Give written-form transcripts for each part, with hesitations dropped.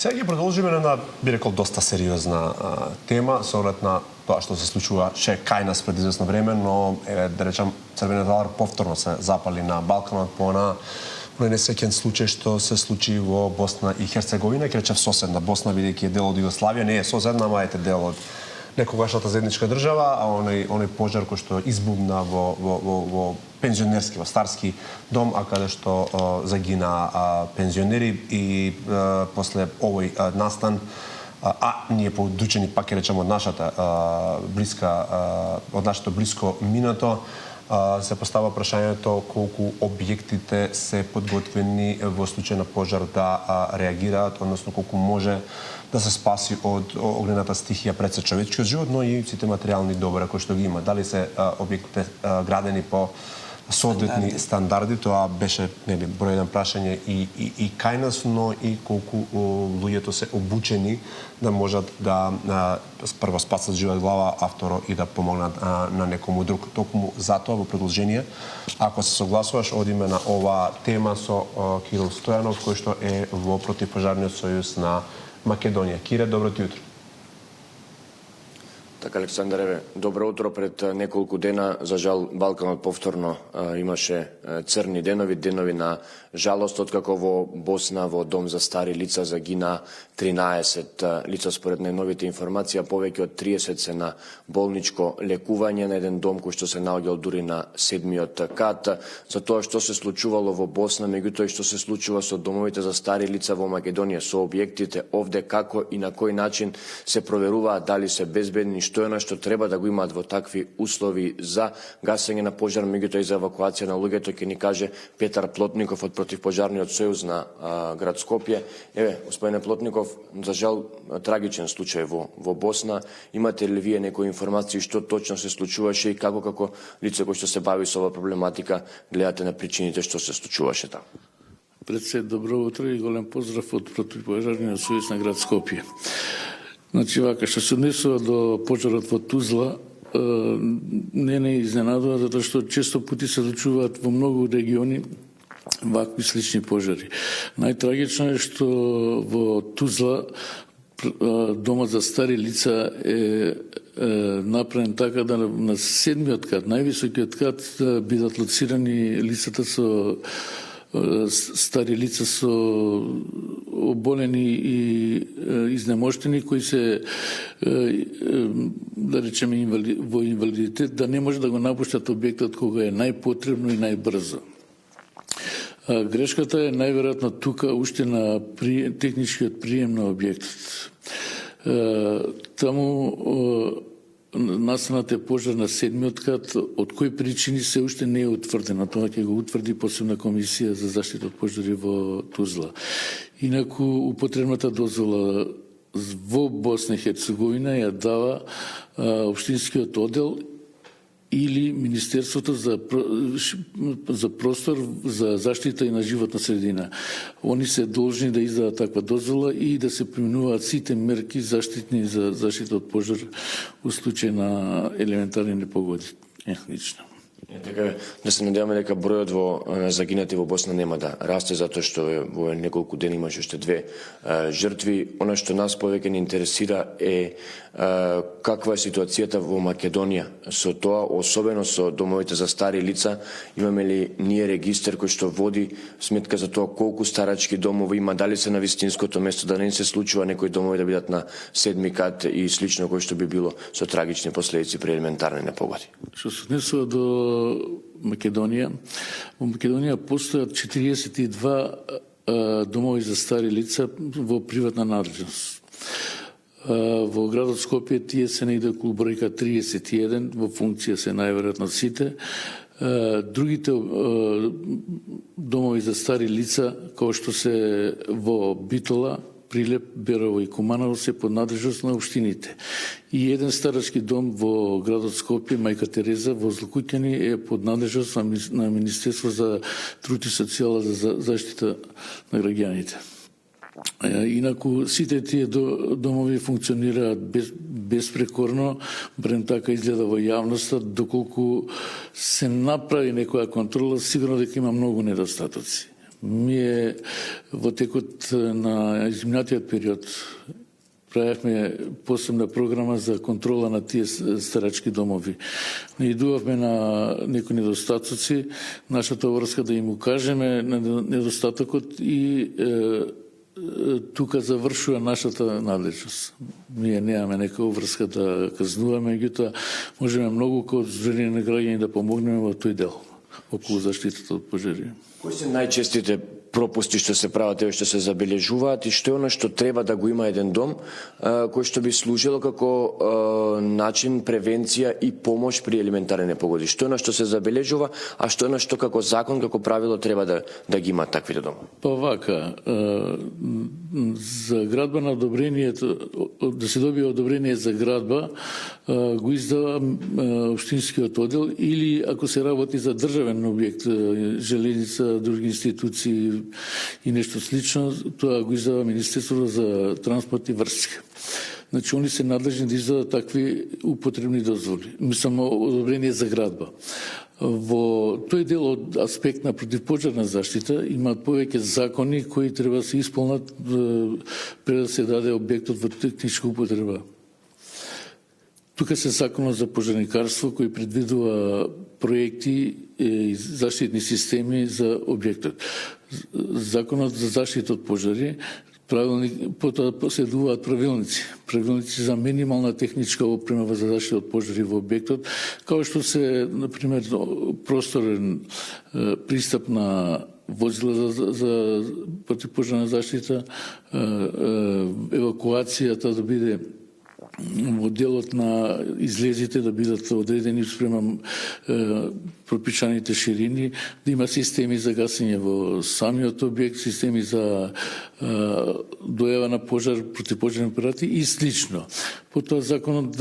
Сега ги продолжиме на би рекол доста сериозна тема со оглед на тоа што се случуваше кај нас пред известно време, но да речам Црвениот алар повторно се запали на Балканот по на несеќен случај што се случи во Босна и Херцеговина, ќе речев соседна Босна, бидејќи е дел од Југославија, не е соседна, ама е дел од некогашната заедничка држава, а оној пожар кој што избумна во пензионерски, во старски дом, а каде што загина пензионери и после овој настан, ние подучени пак ќе речеме од нашата блиско минато, се постава прашањето колку објектите се подготвени во случај на пожар да реагираат, односно колку може да се спаси од огнената стихија пред се човечкиот живот, но и сите материјални добра кои што ги има. Дали се објектите градени по соодветни стандарди, тоа беше број еден прашање и кај нас, но и колку луѓето се обучени да можат да прво спасат живот глава, а второ и да помогнат на некому друг. Токму затоа во продолжение, ако се согласуваш, одиме на оваа тема со Кирил Стојанов, кој што е во Противпожарниот сојуз на Македонија. Кире, добро ти утро. Така, Александаре, добро утро. Пред неколку дена, за жал, Балканот повторно имаше црни денови на жалост, откако во Босна, во дом за стари лица загина 13 лица според најновите информации, а повеќе од 30 се на болничко лекување на еден дом кој што се наоѓал дури на 7-миот кат. За тоа што се случувало во Босна, меѓутоа што се случува со домовите за стари лица во Македонија, со објектите овде, како и на кој начин се проверуваат дали се безбедни, што е она што треба да го имаат во такви услови за гасење на пожар, меѓутоа и за евакуација на луѓето, ќе ни каже Петар Плотников од Противпожарниот сојуз на град Скопје. Еве, господине Плотников, за жал трагичен случај во Босна. Имате ли вие некои информации што точно се случуваше и како лице кој што се бави со оваа проблематика гледате на причините што се случуваше таму? Пред се добро утро и голем поздрав од Противпожарниот сојуз на град Скопје. Значи, вака, што се однесува до пожарот во Тузла, не изненадува, затоа што често пати се случуваат во многу региони вакви слични пожари. Најтрагично е што во Тузла домот за стари лица е направен така да на 7-миот кат, највисокиот кат, бидат лоцирани лицата со стари лица со оболени и изнемоштени кои се да речеме во инвалидитет, да не може да го напуштат објектот кога е најпотребно и најбрзо. Грешката е најверојатно тука уште на техничкиот прием на објектот. Таму настанат е пожар на 7-миот кат, од кои причини се уште не е утврдено. Тоа ќе го утврди посебна комисија за заштита од пожари во Тузла. Инаку, употребната дозвола во Босна и Херцеговина ја дава општинскиот оддел или Министерството за простор за заштита и на животна средина. Они се должни да издадат таква дозвола и да се применуваат сите мерки заштитни за заштита од пожар во случај на елементарни непогоди. Лично. Така, да се надеваме дека бројот во загинати во Босна нема да расте, затоа што во неколку дена имаше уште 2 жртви. Она што нас повеќе не интересира е каква е ситуацијата во Македонија со тоа, особено со домовите за стари лица. Имаме ли ние регистар кој што води сметка за тоа колку старачки домови има, дали се на вистинското место, да не се случува некои домови да бидат на 7-ми кат и слично, кој што би било со трагични последици при елементарни непогоди? Што се однесува до Македонија, во Македонија постојат 42 домови за стари лица во приватна надлежност. Во градот Скопје тие се негде околу бројка 31, во функција се најверојатно сите. Другите домови за стари лица, кои што се во Битола, Прилеп, Берово и Куманово, се под надлежност на општините. И еден старачки дом во градот Скопје, Мајка Тереза, во Злокуќани, е под надлежност на Министерство за труд и социјала за заштита на граѓаните. Инаку, сите тие домови функционираат безпрекорно, барем така изгледа во јавноста, доколку се направи некоја контрола, сигурно дека има многу недостатоци. Ние во текот на изминатиот период правевме посебна програма за контрола на тие старачки домови. Наидувавме на некои недостатоци, нашата врска да им укажеме на недостатокот и тука завршува нашата надлежност. Ние немаме некоја врска да казнуваме, меѓутоа можеме многу како Сдружение на граѓани да помогнеме во тој дел околу заштитата од пожари. Кои се најчестите пропусти што се прават и што се забележуваат и што е она што треба да го има еден дом кој што би служило како начин превенција и помош при елементарни непогоди? Што е она што се забележува, а што е она што како закон, како правило треба да ги имаат таквите домови? Па вака, за градба на одобрението, да се добие одобрение за градба, го издава општинскиот оддел или ако се работи за државен објект, железница, други институции и нешто слично, тоа го издава Министерството за транспорт и врски. Значи, они се надлежни да издадат такви употребни дозволи. Мислам, одобрение за градба. Во тој дел од аспект на противпожарна заштита имаат повеќе закони кои треба да се исполнат пред да се даде објектот во техничка употреба. Тука се законот за пожарникарство кој предвидува проекти и заштитни системи за објектот. Законот за заштита од пожари, правилник, потоа последуваат правилници за минимална техничка опрема за заштита од пожари во објектот, како што се, например, просторен пристап на возила за противпожарна заштита, евакуацијата да биде во делот на излезите да бидат одредени спрема пропишаните ширини, да има системи за гасење во самиот објект, системи за дојава на пожар, противпожарни апарати и слично. Потоа законот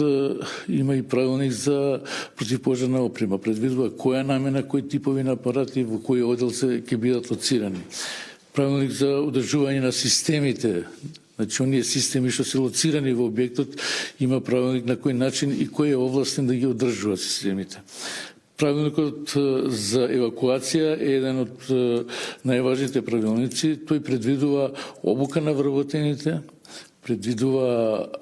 има и правилник за противпожарна опрема, предвидува која намена, кои типови на апарати во кој оддел ќе бидат лоцирани. Правилник за одржување на системите. Значи, оние системи што се лоцирани во објектот, има правилник на кој начин и кој е овластен да ги одржува системите. Правилникот за евакуација е еден од најважните правилници. Тој предвидува обука на вработените, предвидува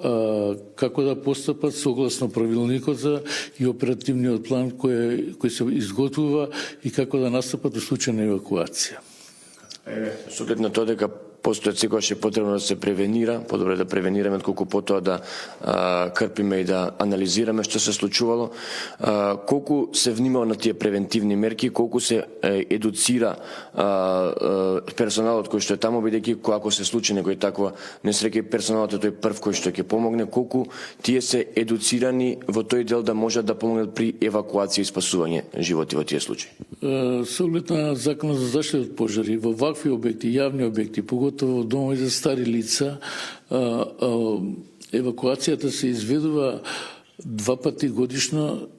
како да постапат согласно правилникот за и оперативниот план кој се изготвува и како да настапат во случај на евакуација. Со оглед на тоа дека постојат секогаш е потребно да се превенира, подобро да превенираме отколку потоа да крпиме и да анализираме што се случувало. Колку се внимава на тие превентивни мерки, колку се едуцира персоналот кој што е таму, бидејќи ако се случи некој таква несреќа, персоналот е тој прв кој што ќе помогне, колку тие се едуцирани во тој дел да можат да помогнат при евакуација и спасување животи во тие случаи? Со оглед на законот за заштита од пожари, во вакви објекти, јавни објекти, поготово домови за стари лица, евакуацијата се изведува 2 пати годишно.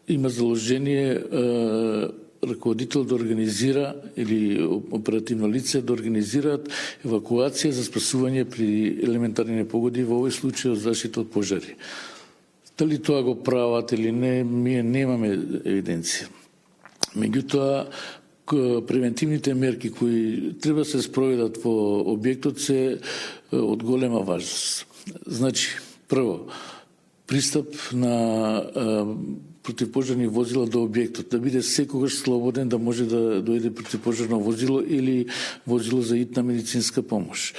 Има заложение раководител да организира или оперативно лице да организираат евакуација за спасување при елементарни непогоди, во овој случај од заштита од пожари. Дали тоа го прават или не, ние немаме евиденција. Меѓутоа, превентивните мерки кои треба да се спроведат во објектот се од голема важност. Значи, прво, пристап на противпожарни возила до објектот, да биде секогаш слободен да може да дојде противпожарно возило или возило за итна медицинска помош.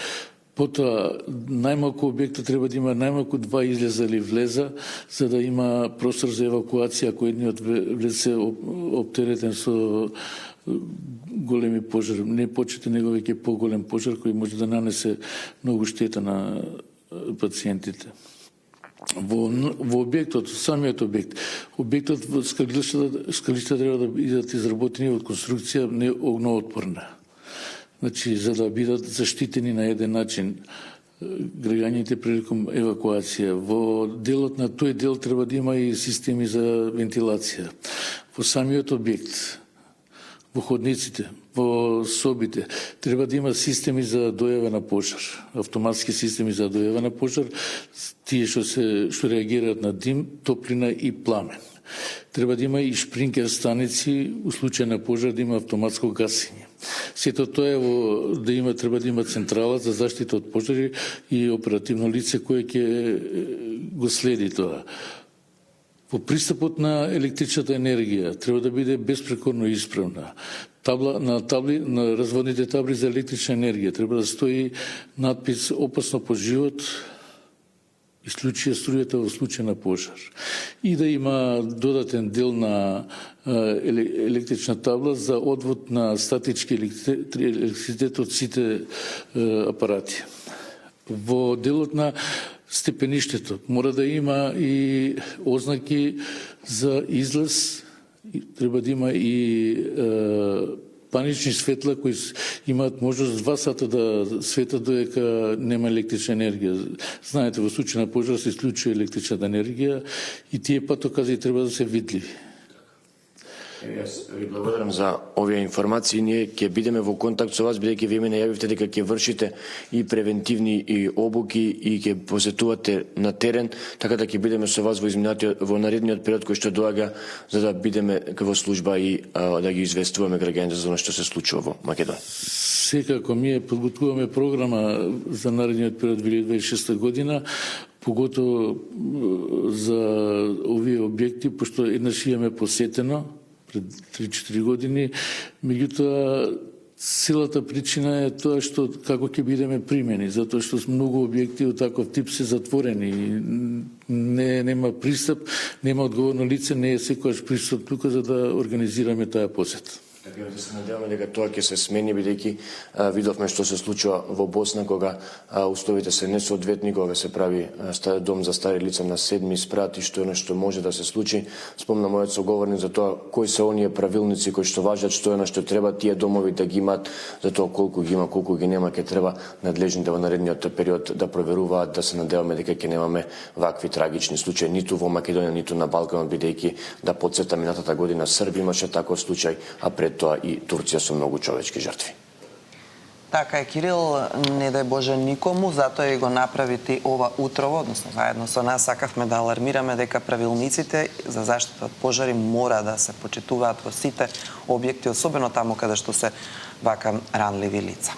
Потоа, најмалку објектот треба да има најмалку 2 излеза или влеза, за да има простор за евакуација ако едниот влез се оптеретен со големи пожари. Не почете него веќе поголем пожар кој може да нанесе многу штета на пациентите. Во објектот, самиот објектот во скалишта треба да бидат изработени од конструкција не огноотпорна. Значи, за да бидат заштитени на еден начин граѓаните приликом евакуација. Во делот на тој дел треба да има и системи за вентилација. Во самиот објект, во ходниците, во собите, треба да има системи за дојава на пожар, автоматски системи за дојава на пожар, тие што реагираат на дим, топлина и пламен. Треба да има и шпринкер станици, у случај на пожар да има автоматско гасење. Сето тоа е треба да има централа за заштита од пожари и оперативно лице кое ќе го следи тоа. По пристапот на електричната енергија треба да биде безпрекорно исправна. На разводните табли за електрична енергија треба да стои надпис "Опасно по живот, исклучи струјата во случај на пожар". И да има додатен дел на електрична табла за одвод на статички електрицитет од сите апарати. Во делот на степеништето мора да има и ознаки за излез, треба да има и панични светла кои имаат можност 2 сата да светат додека нема електрична енергија. Знаете, во случај на пожар се исклучува електричната енергија и тие патокази треба да се видливи. Јас ви благодарам за овие информации. Ние ќе бидеме во контакт со вас, бидејќи вие ме најавивте дека ќе вршите и превентивни и обуки и ќе посетувате на терен, така да ќе бидеме со вас во наредниот период кој што доаѓа, за да бидеме во служба и да ги известуваме граѓаните за она што се случува во Македонија. Секако ние подготвуваме програма за наредниот период 2026 година, поготово за овие објекти, пошто еднаш имаме посетено пред 3-4 години, меѓутоа целата причина е тоа што како ќе бидеме примени, затоа што многу објекти од таков тип се затворени, нема пристап, нема одговорно лице, не е секојаш пристап тука за да организираме таа посета. Така да се надеваме дека тоа ќе се смени, бидејќи видовме што се случува во Босна кога условите се несоодветни, кога се прави дом за стари лица на 7 спрат и што е нешто може да се случи. Спомна мојот соговорник за тоа кои се оние правилници кои што важат, што е на што треба тие домови да ги имаат, за тоа колку ги има, колку ги нема, ќе треба надлежните во наредниот период да проверуваат, да се надеваме дека ќе немаме вакви трагични случаи ниту во Македонија, ниту на Балканот, бидејќи да потсетам минатата година Србија имаше таков случај, а пред тоа и Турција со многу човечки жртви. Така е, Кирил, не дај Боже никому, затоа и го направи ти ова утрово, односно заедно со нас сакавме да алармираме дека правилниците за заштита од пожари мора да се почитуваат во сите објекти, особено таму каде што се вака ранливи лица.